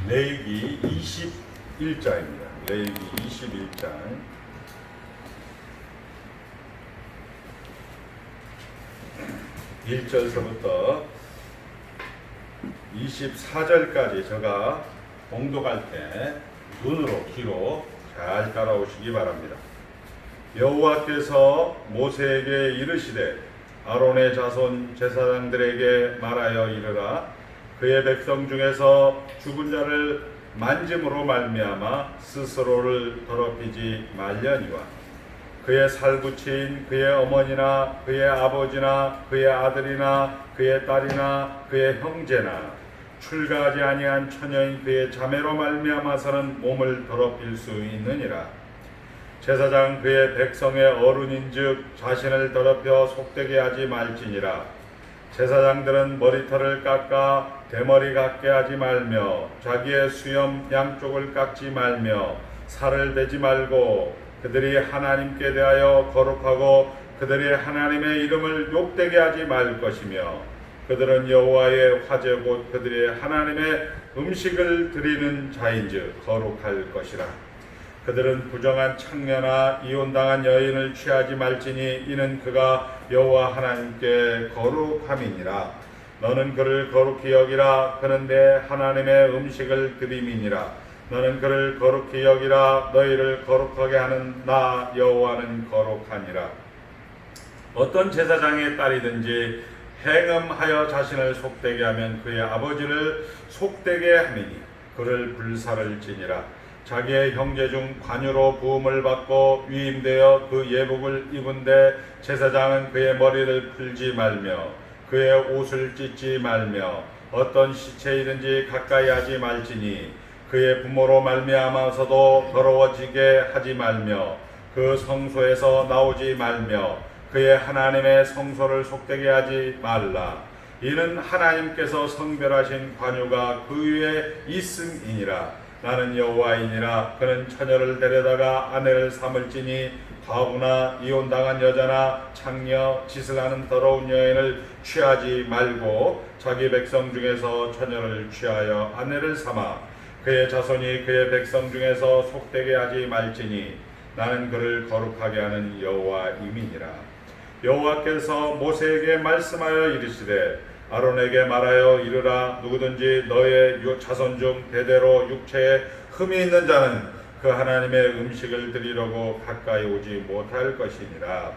레위기 21장입니다. 레위기 21장 1절서부터 24절까지 제가 봉독할 때 눈으로 귀로 잘 따라오시기 바랍니다. 여호와께서 모세에게 이르시되 아론의 자손 제사장들에게 말하여 이르라. 그의 백성 중에서 죽은 자를 만짐으로 말미암아 스스로를 더럽히지 말려니와 그의 살구친 그의 어머니나 그의 아버지나 그의 아들이나 그의 딸이나 그의 형제나 출가하지 아니한 처녀인 그의 자매로 말미암아서는 몸을 더럽힐 수 있느니라. 제사장 그의 백성의 어른인즉 자신을 더럽혀 속되게 하지 말지니라. 제사장들은 머리털을 깎아 대머리 같게 하지 말며 자기의 수염 양쪽을 깎지 말며 살을 베지 말고 그들이 하나님께 대하여 거룩하고 그들이 하나님의 이름을 욕되게 하지 말 것이며 그들은 여호와의 화제 곧 그들의 하나님의 음식을 드리는 자인즉 거룩할 것이라. 그들은 부정한 창녀나 이혼당한 여인을 취하지 말지니 이는 그가 여호와 하나님께 거룩함이니라. 너는 그를 거룩히 여기라. 그는 내 하나님의 음식을 드림이니라. 너는 그를 거룩히 여기라. 너희를 거룩하게 하는 나 여호와는 거룩하니라. 어떤 제사장의 딸이든지 행음하여 자신을 속되게 하면 그의 아버지를 속되게 하느니 그를 불사를 지니라. 자기의 형제 중 관유로 부음을 받고 위임되어 그 예복을 입은데 제사장은 그의 머리를 풀지 말며 그의 옷을 찢지 말며 어떤 시체이든지 가까이 하지 말지니 그의 부모로 말미암아서도 더러워지게 하지 말며 그 성소에서 나오지 말며 그의 하나님의 성소를 속되게 하지 말라. 이는 하나님께서 성별하신 관유가 그 위에 있음이니라. 나는 여호와이니라. 그는 처녀를 데려다가 아내를 삼을지니 과부나 이혼당한 여자나 창녀 짓을 하는 더러운 여인을 취하지 말고 자기 백성 중에서 처녀를 취하여 아내를 삼아 그의 자손이 그의 백성 중에서 속되게 하지 말지니 나는 그를 거룩하게 하는 여호와임이니라. 여호와께서 모세에게 말씀하여 이르시되 아론에게 말하여 이르라. 누구든지 너의 자손 중 대대로 육체에 흠이 있는 자는 그 하나님의 음식을 드리려고 가까이 오지 못할 것이니라.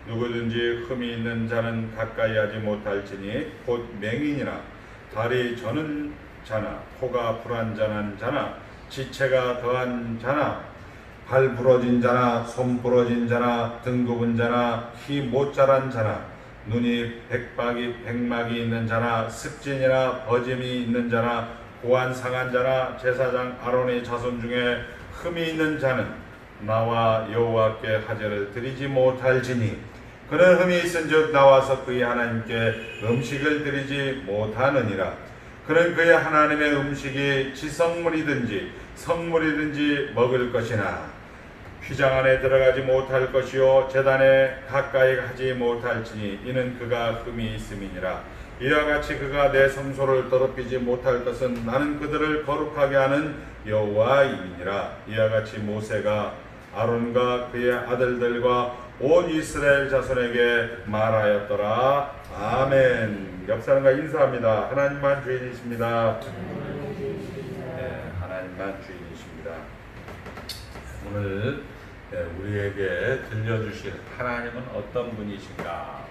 누구든지 흠이 있는 자는 가까이 하지 못할지니 곧 맹인이나 다리 저는 자나 코가 불완전한 자나 지체가 더한 자나 발 부러진 자나 손 부러진 자나 등 굽은 자나 키 못 자란 자나 눈이 백막이 있는 자나 습진이나 버짐이 있는 자나 고안 상한 자나 제사장 아론의 자손 중에 흠이 있는 자는 나와 여호와께 하제를 드리지 못할지니 그는 흠이 있은즉 나와서 그의 하나님께 음식을 드리지 못하느니라. 그는 그의 하나님의 음식이 지성물이든지 성물이든지 먹을 것이나 휘장 안에 들어가지 못할 것이요 제단에 가까이 하지 못할지니 이는 그가 흠이 있음이니라. 이와 같이 그가 내 성소를 더럽히지 못할 것은 나는 그들을 거룩하게 하는 여호와임이니라. 이와 같이 모세가 아론과 그의 아들들과 온 이스라엘 자손에게 말하였더라. 아멘. 옆 사람과 인사합니다. 하나님만 주인이십니다. 네, 하나님만 주인이십니다. 오늘 우리에게 들려주실 하나님은 어떤 분이신가?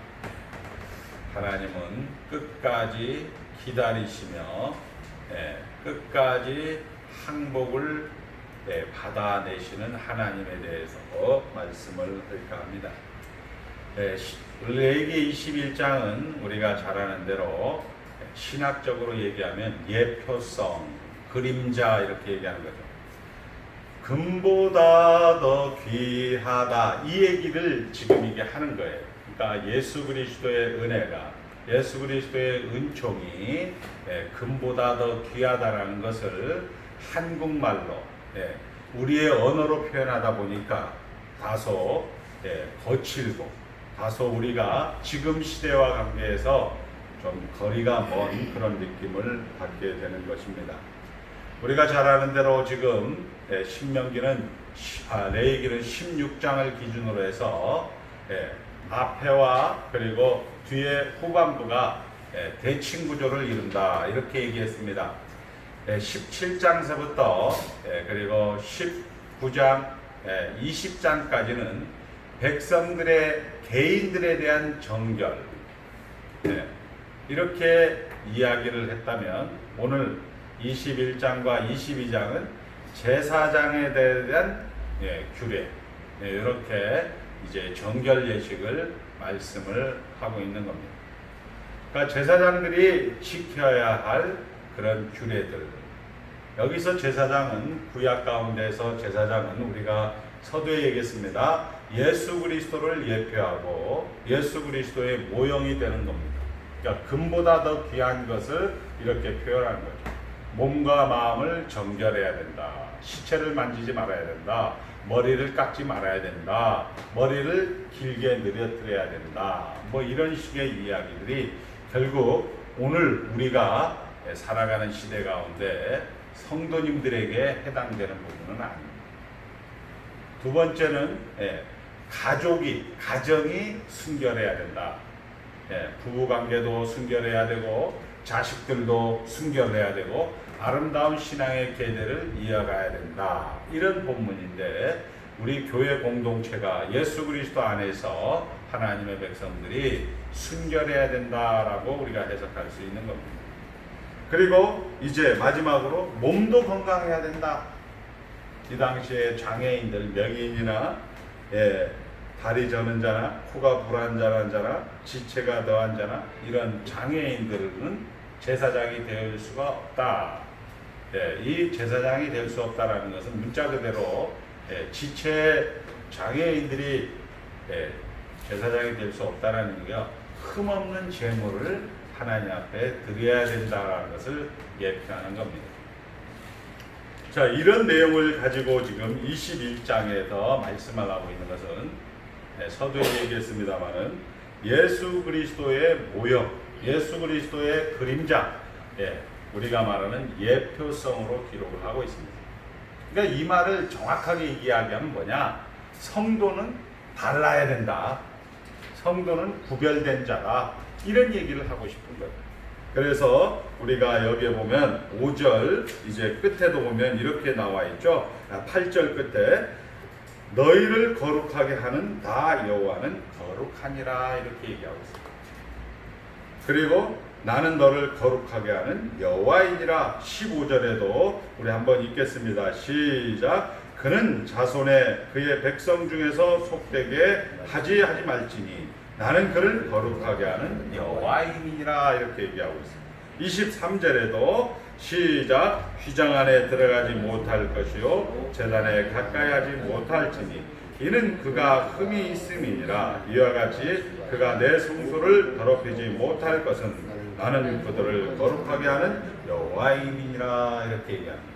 하나님은 끝까지 기다리시며 끝까지 항복을 받아내시는 하나님에 대해서 말씀을 할까 합니다. 레위기 21장은 우리가 잘 아는 대로 신학적으로 얘기하면 예표성, 그림자 이렇게 얘기하는 거죠. 금보다 더 귀하다 이 얘기를 지금 이게 하는 거예요. 그러니까 예수 그리스도의 은혜가 예수 그리스도의 은총이 금보다 더 귀하다라는 것을 한국말로 우리의 언어로 표현하다 보니까 다소 거칠고 다소 우리가 지금 시대와 관계해서 좀 거리가 먼 그런 느낌을 받게 되는 것입니다. 우리가 잘 아는 대로 지금 신명기는 레위기는 16장을 기준으로 해서 앞에와 그리고 뒤에 후반부가 대칭 구조를 이룬다 이렇게 얘기했습니다. 17장서부터 그리고 19장 20장까지는 백성들의 개인들에 대한 정결 이렇게 이야기를 했다면 오늘 21장과 22장은 제사장에 대한 규례 이렇게 이제 정결 예식을 말씀을 하고 있는 겁니다. 그러니까 제사장들이 지켜야 할 그런 규례들. 여기서 제사장은 구약 가운데서 제사장은 우리가 서두에 얘기했습니다. 예수 그리스도를 예표하고 예수 그리스도의 모형이 되는 겁니다. 그러니까 금보다 더 귀한 것을 이렇게 표현하는 거죠. 몸과 마음을 정결해야 된다. 시체를 만지지 말아야 된다. 머리를 깎지 말아야 된다. 머리를 길게 늘어뜨려야 된다. 뭐 이런 식의 이야기들이 결국 오늘 우리가 살아가는 시대 가운데 성도님들에게 해당되는 부분은 아닙니다. 두 번째는 가정이 순결해야 된다. 부부관계도 순결해야 되고 자식들도 순결해야 되고 아름다운 신앙의 계대를 이어가야 된다. 이런 본문인데 우리 교회 공동체가 예수 그리스도 안에서 하나님의 백성들이 순결해야 된다라고 우리가 해석할 수 있는 겁니다. 그리고 이제 마지막으로 몸도 건강해야 된다. 이 당시에 장애인들, 명인이나 다리 저는 자나 코가 불안정한 자나 지체가 더한 자나 이런 장애인들은 제사장이 될 수가 없다. 이 제사장이 될 수 없다라는 것은 문자 그대로 지체 장애인들이 제사장이 될 수 없다라는 게 흠없는 제물을 하나님 앞에 드려야 된다는 것을 예표하는 겁니다. 자, 이런 내용을 가지고 지금 21장에서 말씀을 하고 있는 것은 서두에 얘기했습니다마는 예수 그리스도의 모형, 예수 그리스도의 그림자, 우리가 말하는 예표성으로 기록을 하고 있습니다. 그러니까 이 말을 정확하게 이야기하면 뭐냐? 성도는 달라야 된다. 성도는 구별된 자다. 이런 얘기를 하고 싶은 거예요. 그래서 우리가 여기에 보면 5절 이제 끝에도 보면 이렇게 나와 있죠. 8절 끝에 너희를 거룩하게 하는 나 여호와는 거룩하니라 이렇게 얘기하고 있습니다. 그리고 나는 너를 거룩하게 하는 여호와이니라 15절에도 우리 한번 읽겠습니다. 시작. 그는 자손의 그의 백성 중에서 속되게 하지 말지니 나는 그를 거룩하게 하는 여호와이니라 이렇게 얘기하고 있습니다. 23절에도 시작. 휘장 안에 들어가지 못할 것이요 제단에 가까이 하지 못할지니 이는 그가 흠이 있음이니라. 이와 같이 그가 내 성소를 더럽히지 못할 것은 나는 그들을 거룩하게 하는 여호와이니라 이렇게 얘기합니다.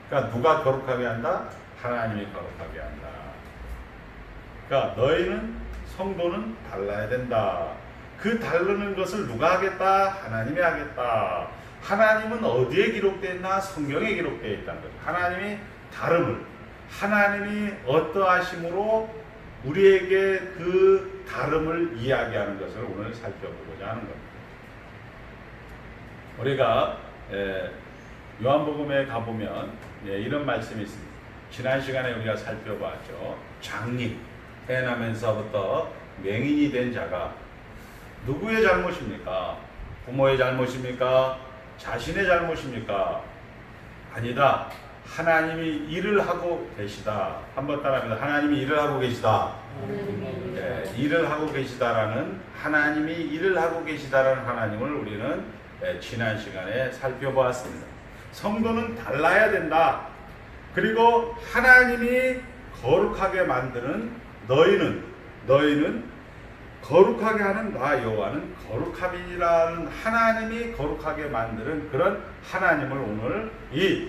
그러니까 누가 거룩하게 한다? 하나님이 거룩하게 한다. 그러니까 너희는 성도는 달라야 된다. 그 다르는 것을 누가 하겠다? 하나님이 하겠다. 하나님은 어디에 기록되어 있나? 성경에 기록되어 있다는 거죠. 하나님이 다름을, 하나님이 어떠하심으로 우리에게 그 다름을 이야기하는 것을 오늘 살펴보고자 하는 겁니다. 우리가 요한복음에 가보면 이런 말씀이 있습니다. 지난 시간에 우리가 살펴봤죠. 장립, 태어나면서부터 맹인이 된 자가 누구의 잘못입니까? 부모의 잘못입니까? 자신의 잘못입니까? 아니다. 하나님이 일을 하고 계시다. 한번 따라합니다. 하나님이 일을 하고 계시다. 일을 하고 계시다라는 하나님이 일을 하고 계시다라는 하나님을 우리는 지난 시간에 살펴보았습니다. 성도는 달라야 된다. 그리고 하나님이 거룩하게 만드는 너희는 거룩하게 하는 나 여호와는 거룩함이라는 하나님이 거룩하게 만드는 그런 하나님을 오늘 이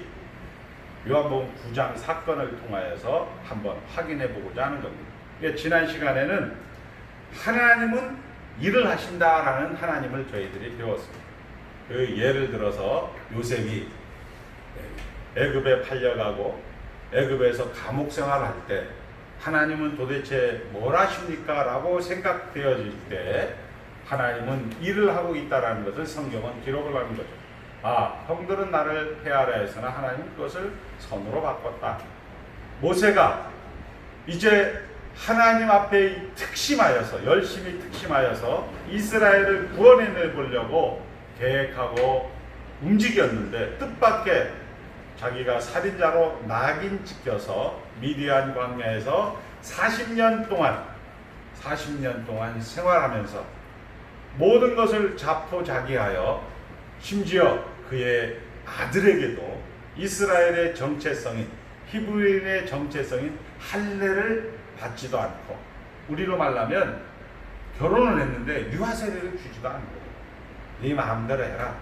요한복음 9장 사건을 통하여서 한번 확인해 보고자 하는 겁니다. 지난 시간에는 하나님은 일을 하신다라는 하나님을 저희들이 배웠습니다. 그 예를 들어서 요셉이 애굽에 팔려가고 애굽에서 감옥 생활할 때 하나님은 도대체 뭘 하십니까? 라고 생각되어질 때 하나님은 일을 하고 있다는 것을 성경은 기록을 하는 거죠. 아, 형들은 나를 해하라 했으나 하나님은 그것을 선으로 바꿨다. 모세가 이제 하나님 앞에 특심하여서 열심히 특심하여서 이스라엘을 구원해 보려고 계획하고 움직였는데 뜻밖의 자기가 살인자로 낙인 찍혀서 미디안 광야에서 40년 동안 생활하면서 모든 것을 자포자기하여 심지어 그의 아들에게도 이스라엘의 정체성인 히브리인의 정체성인 할례를 받지도 않고 우리로 말하면 결혼을 했는데 유아세례를 주지도 않고 네 마음대로 해라.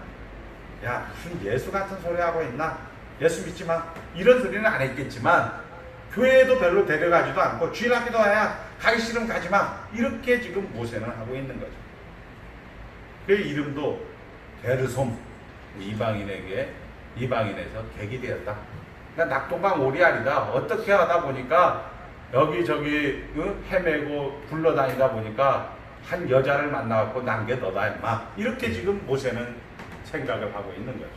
야 무슨 예수 같은 소리 하고 있나? 예수 믿지 마. 이런 소리는 안 했겠지만 교회에도 별로 데려가지도 않고 주일학교도 해야 가기 싫으면 가지 마. 이렇게 지금 모세는 하고 있는 거죠. 그 이름도 게르솜, 이방인에서 객이 되었다. 그러니까 낙동강 오리알이다. 어떻게 하다 보니까 여기저기 헤매고 굴러다니다 보니까 한 여자를 만나갖고 난 게 너다 임마. 이렇게 지금 모세는 생각을 하고 있는 거죠.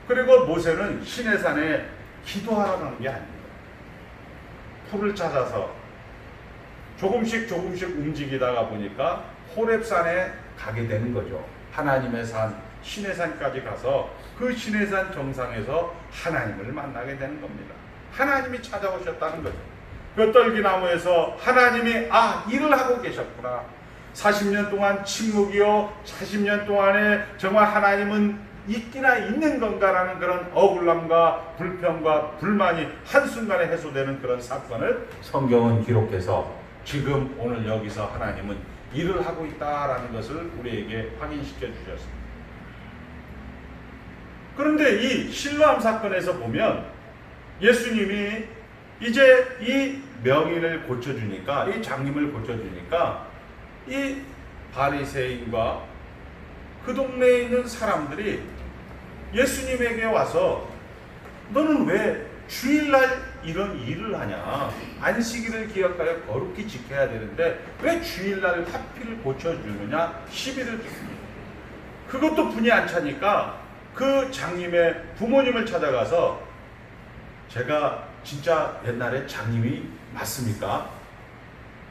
그리고 모세는 시내산에 기도하러 가는 게 아닙니다. 풀을 찾아서 조금씩 움직이다가 보니까 호렙산에 가게 되는 거죠. 하나님의 산 시내산까지 가서 그 시내산 정상에서 하나님을 만나게 되는 겁니다. 하나님이 찾아오셨다는 거죠. 그 떨기나무에서 하나님이 일을 하고 계셨구나. 40년 동안 침묵이요 40년 동안에 정말 하나님은 있기나 있는 건가라는 그런 억울함과 불평과 불만이 한순간에 해소되는 그런 사건을 성경은 기록해서 지금 오늘 여기서 하나님은 일을 하고 있다라는 것을 우리에게 확인시켜 주셨습니다. 그런데 이 실로암 사건에서 보면 예수님이 이제 이 명인을 고쳐주니까, 이 장님을 고쳐주니까 이 바리새인과 그 동네에 있는 사람들이 예수님에게 와서 너는 왜 주일날 이런 일을 하냐? 안식일을 기억하여 거룩히 지켜야 되는데 왜 주일날 하필 고쳐주느냐? 시비를 줍니다. 그것도 분이 안 차니까 그 장님의 부모님을 찾아가서 제가 진짜 옛날에 장님이 맞습니까?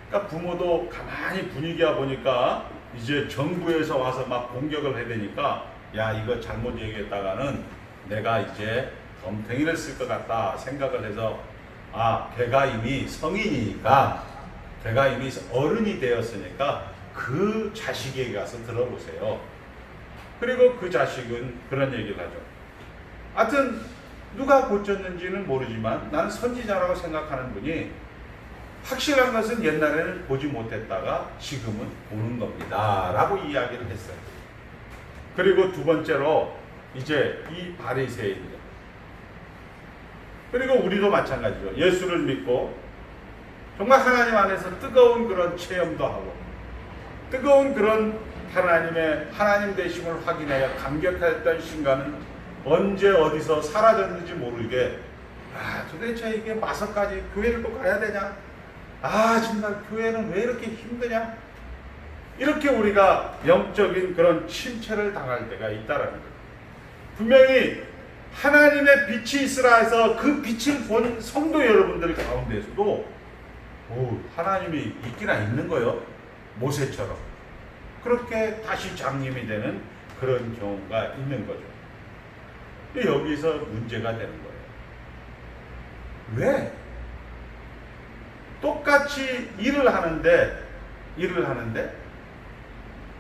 그러니까 부모도 가만히 분위기가 보니까 이제 정부에서 와서 막 공격을 해대니까 야 이거 잘못 얘기했다가는 내가 이제 덤탱이를 쓸 것 같다 생각을 해서 걔가 이미 성인이니까 걔가 이미 어른이 되었으니까 그 자식에게 가서 들어보세요. 그리고 그 자식은 그런 얘기를 하죠. 하여튼 누가 고쳤는지는 모르지만 나는 선지자라고 생각하는 분이 확실한 것은 옛날에는 보지 못했다가 지금은 보는 겁니다 라고 이야기를 했어요. 그리고 두 번째로 이제 이 바리새인들, 그리고 우리도 마찬가지죠. 예수를 믿고 정말 하나님 안에서 뜨거운 그런 체험도 하고 뜨거운 그런 하나님의 하나님 되심을 확인하여 감격했던 순간은 언제 어디서 사라졌는지 모르게 도대체 이게 마서까지 교회를 또 가야 되냐? 정말 교회는 왜 이렇게 힘드냐? 이렇게 우리가 영적인 그런 침체를 당할 때가 있다라는 거예요. 분명히 하나님의 빛이 있으라 해서 그 빛을 본 성도 여러분들 가운데서도 하나님이 있기나 있는 거요. 모세처럼. 그렇게 다시 장님이 되는 그런 경우가 있는 거죠. 여기서 문제가 되는 거예요. 왜? 똑같이 일을 하는데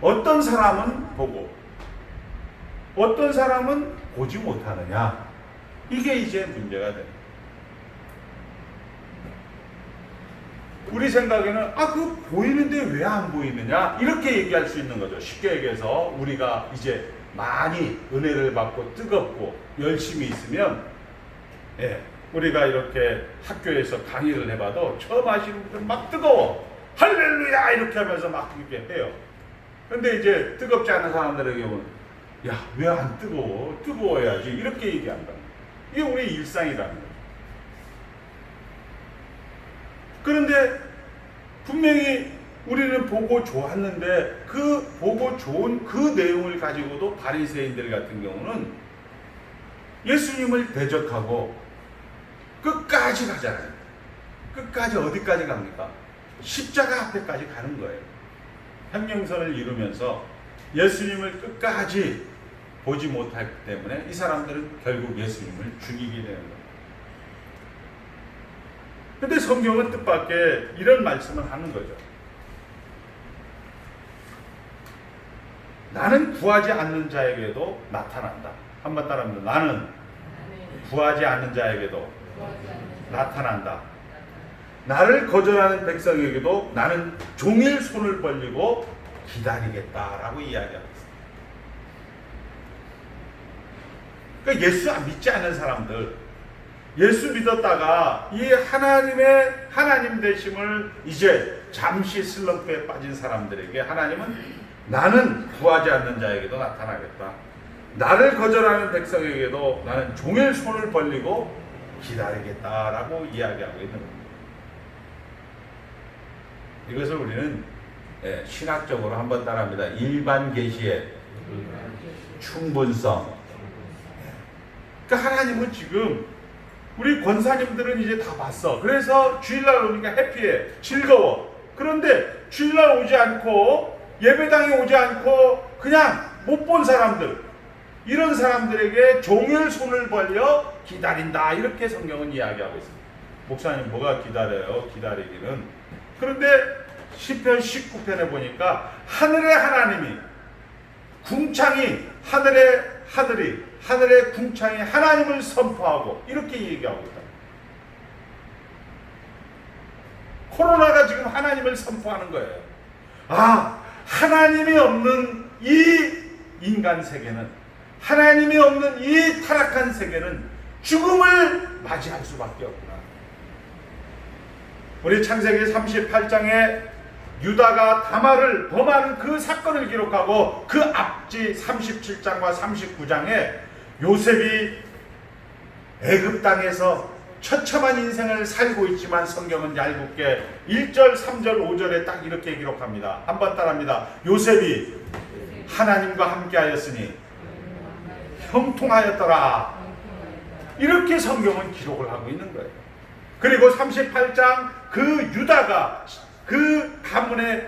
어떤 사람은 보고 어떤 사람은 보지 못하느냐? 이게 이제 문제가 됩니다. 우리 생각에는 그 보이는데 왜 안 보이느냐? 이렇게 얘기할 수 있는 거죠. 쉽게 얘기해서 우리가 이제 많이 은혜를 받고 뜨겁고 열심히 있으면 우리가 이렇게 학교에서 강의를 해봐도 처음 하시는 분들 막 뜨거워 할렐루야 이렇게 하면서 막 이렇게 해요. 근데 이제 뜨겁지 않은 사람들에게 야, 왜 안 뜨거워? 뜨거워야지. 이렇게 얘기한다. 이게 우리 일상이라는 거예요. 그런데 분명히 우리는 보고 좋았는데 그 보고 좋은 그 내용을 가지고도 바리새인들 같은 경우는 예수님을 대적하고 끝까지 가잖아요. 끝까지 어디까지 갑니까? 십자가 앞에까지 가는 거예요. 형용선을 이루면서 예수님을 끝까지 보지 못하기 때문에 이 사람들은 결국 예수님을 죽이게 되는 거예요. 근데 성경은 뜻밖의 이런 말씀을 하는 거죠. 나는 구하지 않는 자에게도 나타난다. 한번 따라합니다. 나는 구하지 않는 자에게도 나타난다. 나를 거절하는 백성에게도 나는 종일 손을 벌리고 기다리겠다라고 이야기하고 있습니다. 그러니까 예수 안 믿지 않는 사람들, 예수 믿었다가 이 하나님의 하나님 되심을 이제 잠시 슬럼프에 빠진 사람들에게 하나님은 나는 구하지 않는 자에게도 나타나겠다. 나를 거절하는 백성에게도 나는 종일 손을 벌리고 기다리겠다라고 이야기하고 있는 겁니다. 이것을 우리는 신학적으로 한번 따라합니다. 일반 계시의 충분성. 그러니까 하나님은 지금 우리 권사님들은 이제 다 봤어. 그래서 주일날 오니까 해피해, 즐거워. 그런데 주일날 오지 않고 예배당에 오지 않고 그냥 못 본 사람들, 이런 사람들에게 종일 손을 벌려 기다린다. 이렇게 성경은 이야기하고 있습니다. 목사님 뭐가 기다려요? 기다리기는. 그런데 시편 19편에 보니까 하늘의 하나님이 궁창이 하늘의 궁창이 하나님을 선포하고 이렇게 얘기하고 있다. 코로나가 지금 하나님을 선포하는 거예요. 아, 하나님이 없는 이 인간 세계는, 하나님이 없는 이 타락한 세계는 죽음을 맞이할 수밖에 없구나. 우리 창세기 38장에 유다가 다말을 범하는 그 사건을 기록하고 그 앞지 37장과 39장에 요셉이 애굽 땅에서 처참한 인생을 살고 있지만 성경은 얄궂게 1절, 3절, 5절에 딱 이렇게 기록합니다. 한번 따라합니다. 요셉이 하나님과 함께하였으니 형통하였더라. 이렇게 성경은 기록을 하고 있는 거예요. 그리고 38장 그 유다가 그 가문의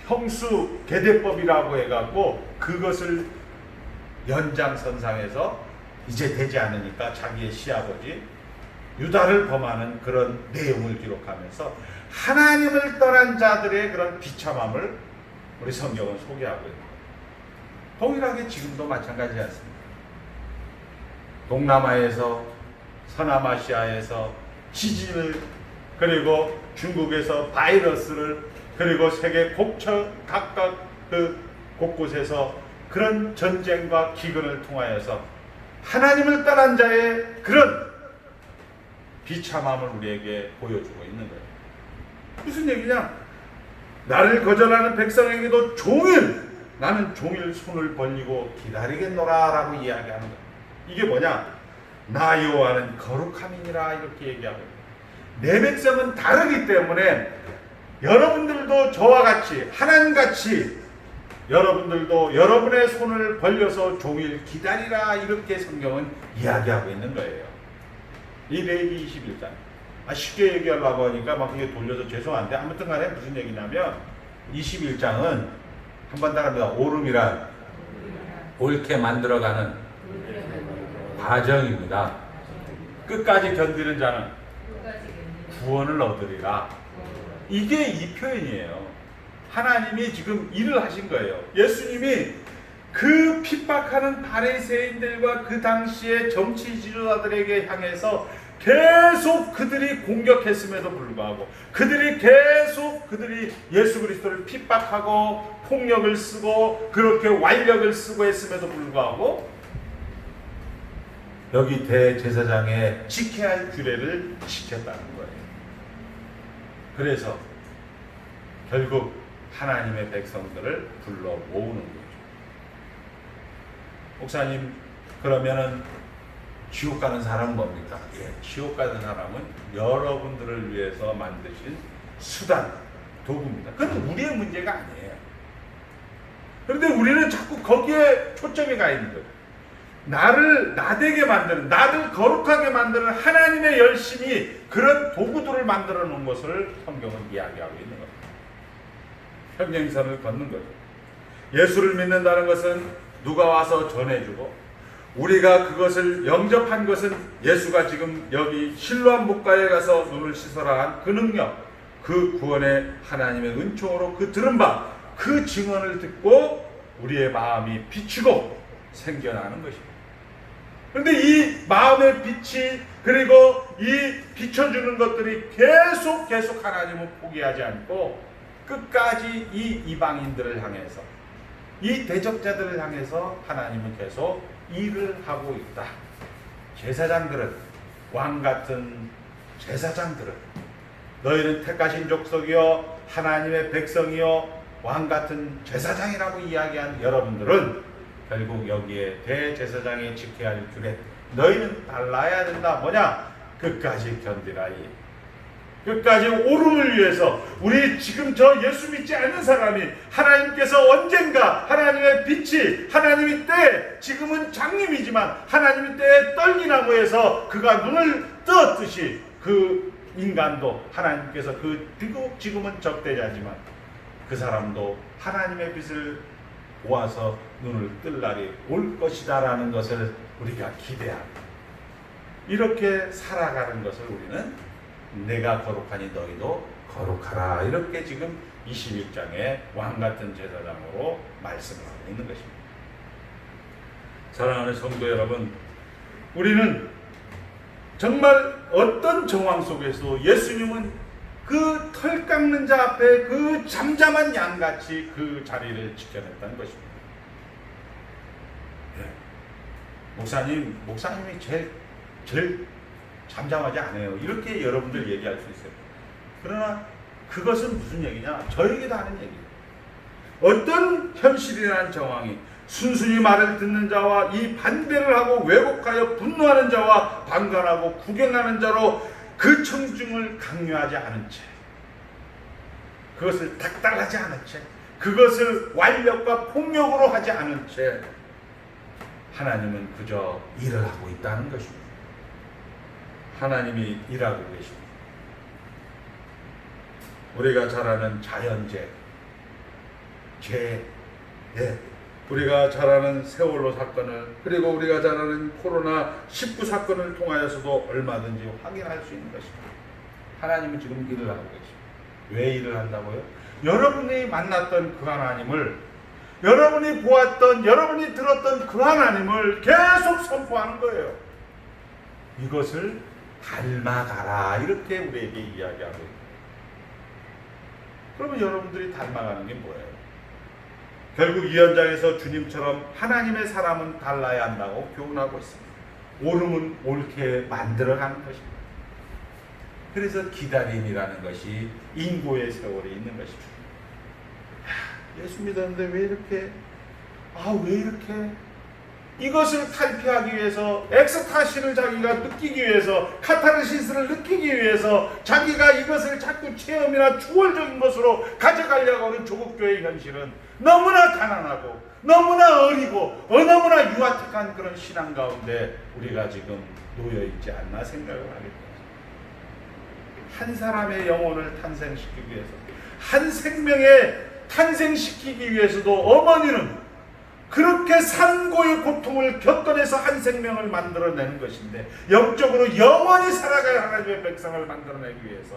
형수 계대법이라고 해갖고 그것을 연장선상에서 이제 되지 않으니까 자기의 시아버지 유다를 범하는 그런 내용을 기록하면서 하나님을 떠난 자들의 그런 비참함을 우리 성경은 소개하고 있습니다. 동일하게 지금도 마찬가지지 않습니까? 동남아에서 서남아시아에서 지진을, 그리고 중국에서 바이러스를, 그리고 세계 각각 그 곳곳에서 그런 전쟁과 기근을 통하여서 하나님을 떠난 자의 그런 비참함을 우리에게 보여주고 있는 거예요. 무슨 얘기냐? 나를 거절하는 백성에게도 나는 종일 손을 벌리고 기다리겠노라 라고 이야기하는 거예요. 이게 뭐냐? 나 여호와는 거룩함이니라 이렇게 얘기하고 있어요. 내 백성은 다르기 때문에 여러분들도 저와 같이 하나님같이 여러분들도 여러분의 손을 벌려서 종일 기다리라 이렇게 성경은 이야기하고 있는 거예요. 이 레위기 21장. 쉽게 얘기하려고 하니까 막 그게 돌려서 죄송한데 아무튼 간에 무슨 얘기냐면 21장은 한번 따라합니다. 오름이란 옳게 만들어가는 과정입니다. 끝까지 견디는 자는 구원을 얻으리라. 이게 이 표현이에요. 하나님이 지금 일을 하신 거예요. 예수님이 그 핍박하는 바리새인들과 그 당시의 정치 지도자들에게 향해서 계속 그들이 공격했음에도 불구하고 그들이 예수 그리스도를 핍박하고 폭력을 쓰고 그렇게 완력을 쓰고 했음에도 불구하고 여기 대제사장의 지켜야 할 규례를 지켰다는 거예요. 그래서 결국 하나님의 백성들을 불러 모으는 거죠. 목사님, 그러면은 지옥 가는 사람은 뭡니까? 예, 지옥 가는 사람은 여러분들을 위해서 만드신 수단, 도구입니다. 그건 우리의 문제가 아니에요. 그런데 우리는 자꾸 거기에 초점이 가 있는 거예요. 나를 나되게 만드는, 나를 거룩하게 만드는 하나님의 열심이 그런 도구들을 만들어 놓은 것을 성경은 이야기하고 있는 겁니다. 평행선을 걷는 거죠. 예수를 믿는다는 것은 누가 와서 전해주고, 우리가 그것을 영접한 것은 예수가 지금 여기 실로암 목가에 가서 눈을 씻어라 한 그 능력, 그 구원의 하나님의 은총으로 그 들은 바, 그 증언을 듣고 우리의 마음이 비치고 생겨나는 것입니다. 그런데 이 마음의 빛이, 그리고 이 비춰주는 것들이 계속 하나님은 포기하지 않고 끝까지 이 이방인들을 향해서, 이 대적자들을 향해서 하나님은 계속 일을 하고 있다. 제사장들은, 왕같은 제사장들은, 너희는 택하신 족속이요 하나님의 백성이요 왕같은 제사장이라고 이야기한 여러분들은 결국 여기에 대제사장이 지켜야 할 규례, 너희는 달라야 된다. 뭐냐? 끝까지 견디라. 끝까지 오름을 위해서, 우리 지금 저 예수 믿지 않는 사람이 하나님께서 언젠가 하나님의 빛이, 하나님의 때, 지금은 장님이지만 하나님의 때에 떨기나무에서 그가 눈을 떴듯이 그 인간도 하나님께서 비록 지금은 적대자지만 그 사람도 하나님의 빛을 보아서 눈을 뜰 날이 올 것이다 라는 것을 우리가 기대합니다. 이렇게 살아가는 것을 우리는 내가 거룩하니 너희도 거룩하라, 이렇게 지금 21장의 왕같은 제사장으로 말씀을 하고 있는 것입니다. 사랑하는 성도 여러분, 우리는 정말 어떤 정황 속에서 예수님은 그 털 깎는 자 앞에 그 잠잠한 양같이 그 자리를 지켜냈다는 것입니다. 네. 목사님이 제일 잠잠하지 않아요, 이렇게 여러분들 얘기할 수 있어요. 그러나 그것은 무슨 얘기냐? 저에게도 하는 얘기예요. 어떤 현실이라는 정황이 순순히 말을 듣는 자와 이 반대를 하고 왜곡하여 분노하는 자와 방관하고 구경하는 자로 그 청중을 강요하지 않은 채, 그것을 닥달하지 않은 채, 그것을 완력과 폭력으로 하지 않은 채 하나님은 그저 일을 하고 있다는 것입니다. 하나님이 일하고 계십니다. 우리가 잘 아는 자연재해, 우리가 잘 아는 세월호 사건을, 그리고 우리가 잘 아는 코로나19 사건을 통하여서도 얼마든지 확인할 수 있는 것입니다. 하나님은 지금 일을 하고 계십니다. 왜 일을 한다고요? 여러분이 만났던 그 하나님을, 여러분이 보았던, 여러분이 들었던 그 하나님을 계속 선포하는 거예요. 이것을 닮아가라, 이렇게 우리에게 이야기하고 있습니다. 그러면 여러분들이 닮아가는 게 뭐예요? 결국 이 현장에서 주님처럼 하나님의 사람은 달라야 한다고 교훈하고 있습니다. 오름은 옳게 만들어가는 것입니다. 그래서 기다림이라는 것이 인고의 세월이 있는 것입니다. 예수 믿었는데 왜 이렇게, 이것을 탈피하기 위해서, 엑스타시를 자기가 느끼기 위해서, 카타르시스를 느끼기 위해서 자기가 이것을 자꾸 체험이나 추월적인 것으로 가져가려고 하는 조국교회의 현실은 너무나 가난하고 너무나 어리고 너무나 유아틱한 그런 신앙 가운데 우리가 지금 놓여있지 않나 생각을 하게 됩니다. 한 사람의 영혼을 탄생시키기 위해서, 한 생명에 탄생시키기 위해서도 어머니는 그렇게 산고의 고통을 겪어내서 한 생명을 만들어내는 것인데, 영적으로 영원히 살아갈 하나님의 백성을 만들어내기 위해서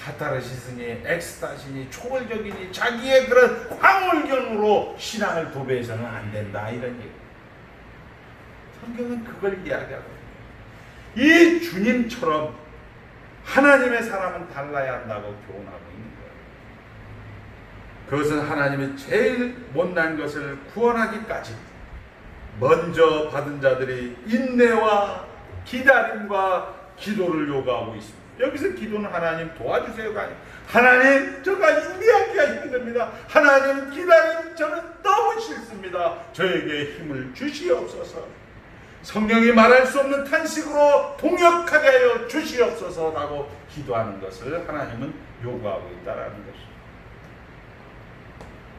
카타르시스니 엑스타시니 초월적이니 자기의 그런 황홀견으로 신앙을 도배해서는 안 된다, 이런 얘기. 성경은 그걸 이야기하고 있습니다. 이 주님처럼 하나님의 사람은 달라야 한다고 교훈하고 있는 거예요. 그것은 하나님이 제일 못난 것을 구원하기까지 먼저 받은 자들이 인내와 기다림과 기도를 요구하고 있습니다. 여기서 기도는 하나님 도와주세요가 아니에요. 하나님, 제가 인내하기가 힘듭니다. 하나님, 기다림 저는 너무 싫습니다. 저에게 힘을 주시옵소서. 성령이 말할 수 없는 탄식으로 동역하게 하여 주시옵소서라고 기도하는 것을 하나님은 요구하고 있다라는 것입니다.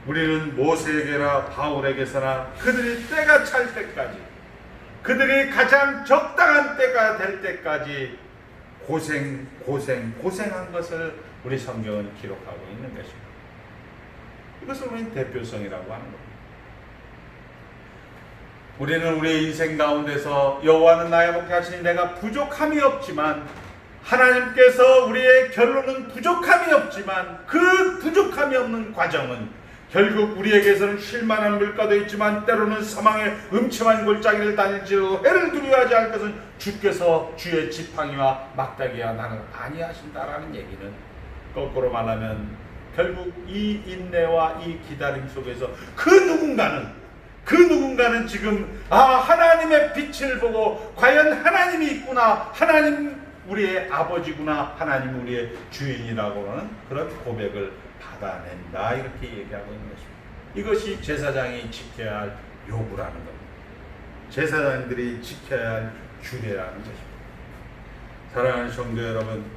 우리는 모세에게나 바울에게서나 그들이 때가 찰 때까지, 그들이 가장 적당한 때가 될 때까지 고생한 것을 우리 성경은 기록하고 있는 것입니다. 이것을 우리는 대표성이라고 하는 겁니다. 우리는 우리의 인생 가운데서 여호와는 나의 목자시니 내가 부족함이 없지만, 하나님께서 우리의 결론은 부족함이 없지만 그 부족함이 없는 과정은 결국 우리에게서는 쉴만한 물가도 있지만 때로는 사망의 음침한 골짜기를 다닐지라도 해를 두려워하지 않을 것은 주께서 주의 지팡이와 막대기와 나를 안위하신다라는 얘기는, 거꾸로 말하면 결국 이 인내와 이 기다림 속에서 그 누군가는 지금 하나님의 빛을 보고 과연 하나님이 있구나, 하나님 우리의 아버지구나, 하나님 우리의 주인이라고 하는 그런 고백을 받아낸다, 이렇게 얘기하고 있는 것입니다. 이것이 제사장이 지켜야 할 요구라는 겁니다. 제사장들이 지켜야 할 규례라는 것입니다. 사랑하는 성도 여러분,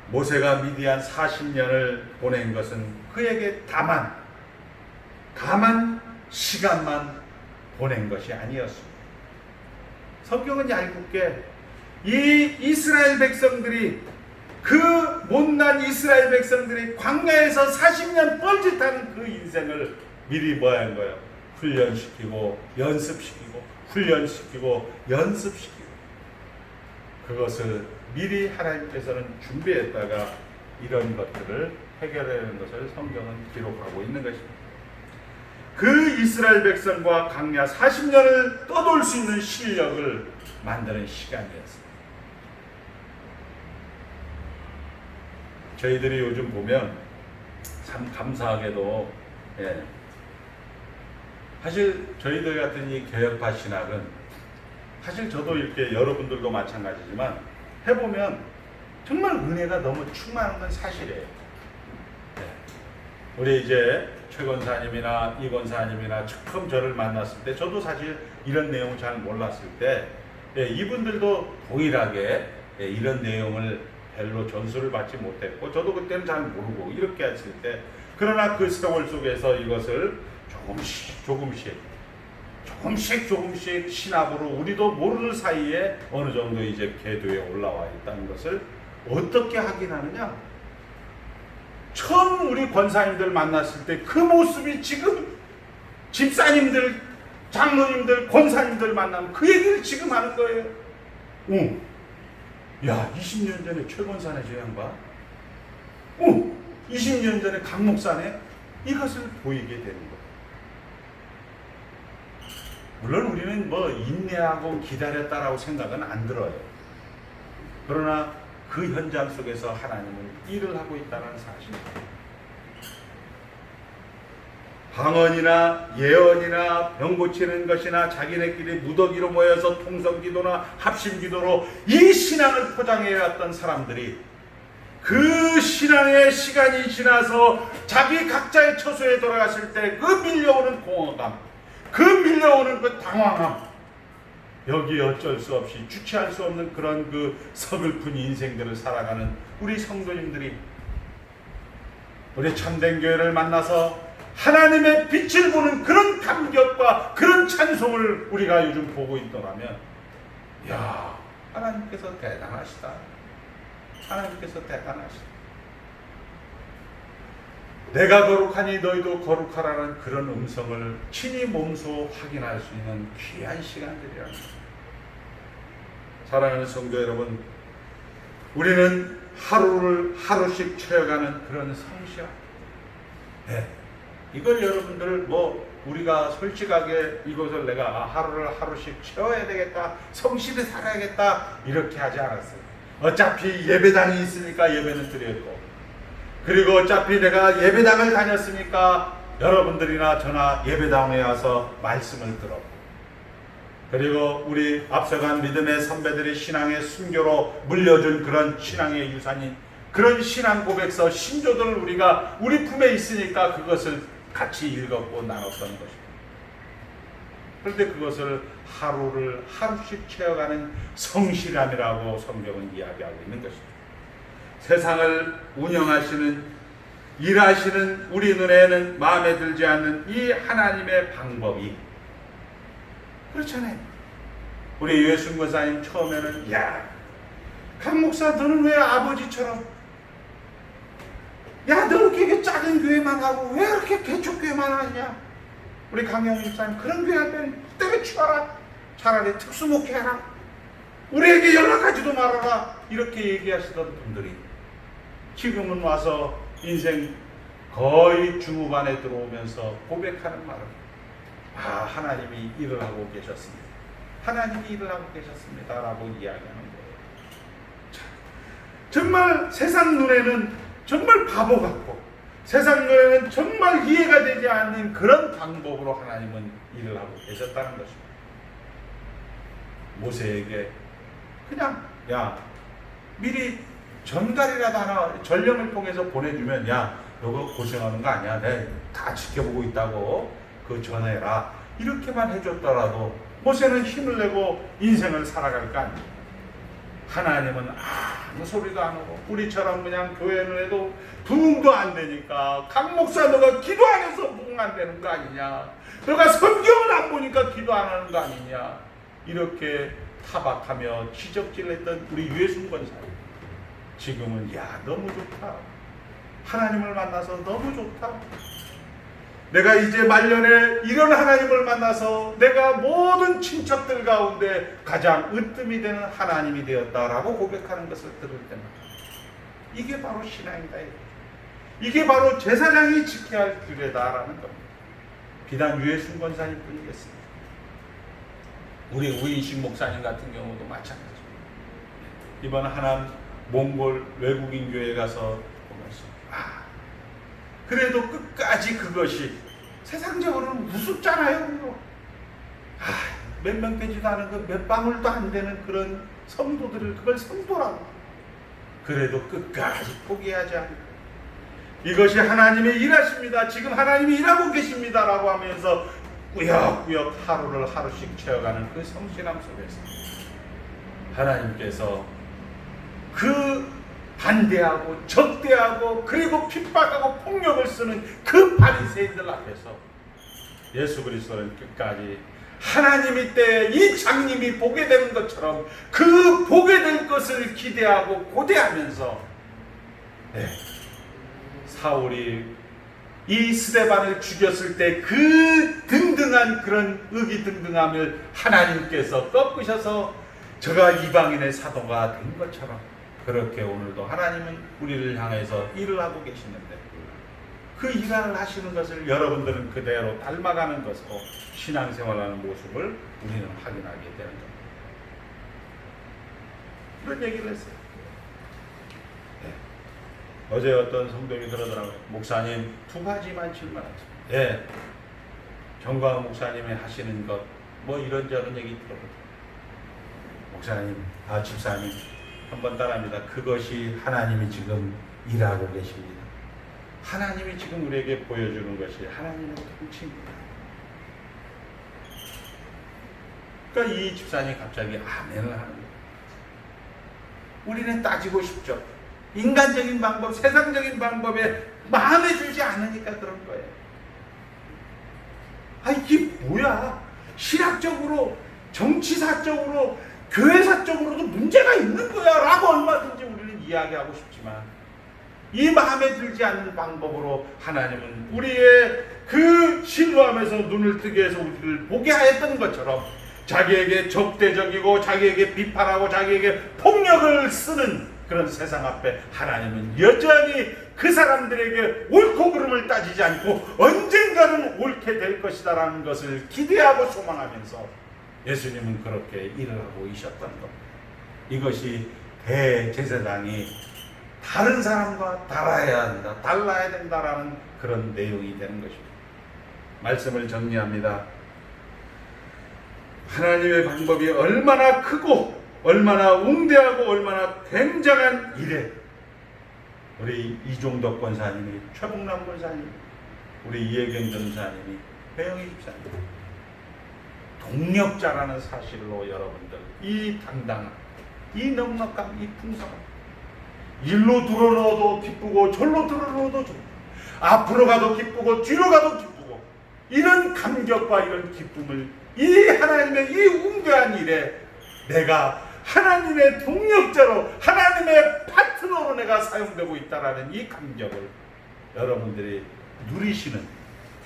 모세가 미디안 40년을 보낸 것은 그에게 다만 시간만 보낸 것이 아니었습니다. 성경은 얄궂게 이 이스라엘 백성들이, 그 못난 이스라엘 백성들이 광야에서 40년 뻘짓하는 그 인생을 미리 뭐 한 거예요? 훈련시키고 연습시키고 훈련시키고 연습시키고, 그것을 미리 하나님께서는 준비했다가 이런 것들을 해결하는 것을 성경은 기록하고 있는 것입니다. 그 이스라엘 백성과 광야 40년을 떠돌 수 있는 실력을 만드는 시간이었습니다. 저희들이 요즘 보면 참 감사하게도, 사실 저희들 같은 이 개혁파 신학은, 사실 저도 이렇게 여러분들도 마찬가지지만 해보면 정말 은혜가 너무 충만한 건 사실이에요. 우리 이제 최 권사님이나 이 권사님이나 처음 저를 만났을 때, 저도 사실 이런 내용을 잘 몰랐을 때, 이분들도 동일하게 이런 내용을 별로 전수를 받지 못했고, 저도 그때는 잘 모르고 이렇게 했을 때, 그러나 그 세월 속에서 이것을 조금씩 신학으로 우리도 모르는 사이에 어느 정도 이제 궤도에 올라와 있다는 것을 어떻게 확인하느냐? 처음 우리 권사님들 만났을 때 그 모습이 지금 집사님들, 장로님들, 권사님들 만나면 그 얘기를 지금 하는 거예요. 야, 20년 전에 최 권사네 저 양반. 20년 전에 강 목사네. 이것을 보이게 되는 거예요. 물론 우리는 뭐 인내하고 기다렸다라고 생각은 안 들어요. 그러나 그 현장 속에서 하나님은 일을 하고 있다는 사실입니다. 방언이나 예언이나 병 고치는 것이나 자기네끼리 무더기로 모여서 통성기도나 합심기도로 이 신앙을 포장해왔던 사람들이 그 신앙의 시간이 지나서 자기 각자의 처소에 돌아갔을 때 그 밀려오는 공허감, 그 밀려오는 그 당황함, 여기 어쩔 수 없이 주체할 수 없는 그런 그 서글픈 인생들을 살아가는 우리 성도님들이 우리 참된 교회를 만나서 하나님의 빛을 보는 그런 감격과 그런 찬송을 우리가 요즘 보고 있더라면, 야, 하나님께서 대단하시다. 하나님께서 대단하시다. 내가 거룩하니 너희도 거룩하라는 그런 음성을 친히 몸소 확인할 수 있는 귀한 시간들이랍니다. 사랑하는 성도 여러분, 우리는 하루를 하루씩 채워가는 그런 성시야. 이걸 여러분들 우리가 솔직하게 이것을 내가 하루를 하루씩 채워야 되겠다, 성실히 살아야겠다, 이렇게 하지 않았어요. 어차피 예배당이 있으니까 예배는 드렸고, 그리고 어차피 내가 예배당을 다녔으니까 여러분들이나 저나 예배당에 와서 말씀을 들었고, 그리고 우리 앞서간 믿음의 선배들이 신앙의 순교로 물려준 그런 신앙의 유산이 그런 신앙 고백서 신조들을 우리가 우리 품에 있으니까 그것을 같이 읽었고 나눴던 것입니다. 그런데 그것을 하루를 하루씩 채워가는 성실함이라고 성경은 이야기하고 있는 것입니다. 세상을 운영하시는, 일하시는 우리 눈에는 마음에 들지 않는 이 하나님의 방법이 그렇잖아요. 우리 유해순 권사님 처음에는 야, 강 목사 너는 왜 아버지처럼 야, 너 이렇게 작은 교회만 하고 왜 이렇게 개척교회만 하냐? 우리 강영훈 집사님 그런 교회 하면 때려치워라. 차라리 특수목회 해라. 우리에게 연락하지도 말아라. 이렇게 얘기하시던 분들이 지금은 와서 인생 거의 중후반에 들어오면서 고백하는 말은 아, 하나님이 일을 하고 계셨습니다. 하나님이 일을 하고 계셨습니다. 라고 이야기하는 거예요. 자, 정말 세상 눈에는 정말 바보 같고 세상 눈에는 정말 이해가 되지 않는 그런 방법으로 하나님은 일을 하고 계셨다는 것입니다. 모세에게 그냥 야, 미리 전갈이라도 하나 전령을 통해서 보내주면 야, 너가 고생하는 거 아니야. 내가 다 지켜보고 있다고 그 전해라. 이렇게만 해줬더라도 모세는 힘을 내고 인생을 살아갈 거 아니에요. 하나님은 아무 소리도 안 하고 우리처럼 그냥 교회는 해도 부흥도 안 되니까 강 목사 너가 기도 안 해서 부흥 안 되는 거 아니냐, 너가 성경을 안 보니까 기도 안 하는 거 아니냐, 이렇게 타박하며 지적질했던 우리 유해순 권사님 지금은 야, 너무 좋다, 하나님을 만나서 너무 좋다, 내가 이제 말년에 이런 하나님을 만나서 내가 모든 친척들 가운데 가장 으뜸이 되는 하나님이 되었다라고 고백하는 것을 들을 때마다 이게 바로 신앙이다. 이게 바로 제사장이 지켜야 할 규례다라는 겁니다. 비단 유해순 권사님 뿐이겠습니다. 우리 우인식 목사님 같은 경우도 마찬가지입니다. 이번 하남 몽골 외국인 교회에 가서 보면서 그래도 끝까지 그것이 세상적으로는 우습잖아요. 몇 명 되지도 않은 그 몇 방울도 안 되는 그런 성도들을 그걸 성도라고 그래도 끝까지 포기하지 않고 이것이 하나님의 일하십니다. 지금 하나님이 일하고 계십니다라고 하면서 꾸역꾸역 하루를 하루씩 채워가는 그 성실함 속에서 하나님께서 그 반대하고 적대하고 그리고 핍박하고 폭력을 쓰는 그 바리새인들 앞에서 예수 그리스도는 끝까지 하나님이 때 이 장님이 보게 되는 것처럼 그 보게 될 것을 기대하고 고대하면서 사울이 이 스데반을 죽였을 때 그 등등한 그런 의기등등함을 하나님께서 꺾으셔서 저가 이방인의 사도가 된 것처럼 그렇게 오늘도 하나님은 우리를 향해서 일을 하고 계시는데 그 일을 하시는 것을 여러분들은 그대로 닮아가는 것으로 신앙생활하는 모습을 우리는 확인하게 되는 겁니다. 그런 얘기를 했어요. 어제 어떤 성도님이 그러더라고요. 목사님 2가지만 질문하죠. 정광훈 목사님이 하시는 것 뭐 이런저런 얘기 들어보죠. 목사님, 집사님 한번 따라합니다. 그것이 하나님이 지금 일하고 계십니다. 하나님이 지금 우리에게 보여주는 것이 하나님의 통치입니다. 그러니까 이 집사님이 갑자기 아멘을 하는 거예요. 우리는 따지고 싶죠. 인간적인 방법, 세상적인 방법에 마음에 들지 않으니까 그런 거예요. 이게 뭐야? 신학적으로, 정치사적으로, 교회사적으로도 문제가 있는 거야 라고 얼마든지 우리는 이야기하고 싶지만 이 마음에 들지 않는 방법으로 하나님은 우리의 그 신뢰함에서 눈을 뜨게 해서 우리를 보게 하였던 것처럼 자기에게 적대적이고 자기에게 비판하고 자기에게 폭력을 쓰는 그런 세상 앞에 하나님은 여전히 그 사람들에게 옳고 그름을 따지지 않고 언젠가는 옳게 될 것이다 라는 것을 기대하고 소망하면서 예수님은 그렇게 일을 하고 계셨던 겁니다. 이것이 대제사장이 다른 사람과 달라야 된다라는 그런 내용이 되는 것입니다. 말씀을 정리합니다. 하나님의 방법이 얼마나 크고 얼마나 웅대하고 얼마나 굉장한 일에 우리 이종덕 권사님이, 최봉남 권사님, 우리 이혜경 전사님이, 배영희 집사님, 동력자라는 사실로 여러분들 이 당당함, 이 넉넉함, 이 풍성함, 일로 들어넣어도 기쁘고 절로 들어넣어도 좋고 앞으로 가도 기쁘고 뒤로 가도 기쁘고, 이런 감격과 이런 기쁨을 이 하나님의 이 웅대한 일에 내가 하나님의 동력자로, 하나님의 파트너로 내가 사용되고 있다라는 이 감격을 여러분들이 누리시는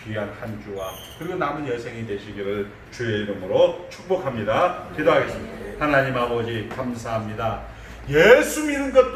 귀한 한 주와 그리고 남은 여생이 되시기를 주의 이름으로 축복합니다. 기도하겠습니다. 하나님 아버지 감사합니다. 예수 믿는 것도